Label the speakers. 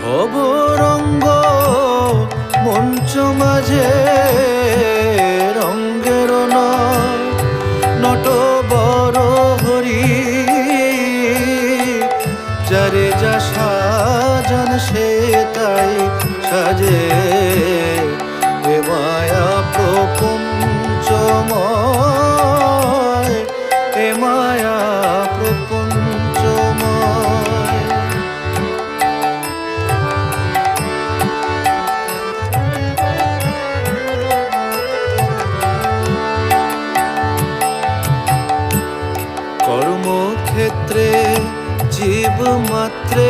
Speaker 1: ভবরঙ্গ মঞ্চ মাঝে রঙ্গের নট বড় হরি যারে যা সাজান সে তাই সাজে এ মায়া প্রপঞ্চময় এ মায়া প্রপঞ্চময়। কর্মক্ষেত্রে জীব মাত্রে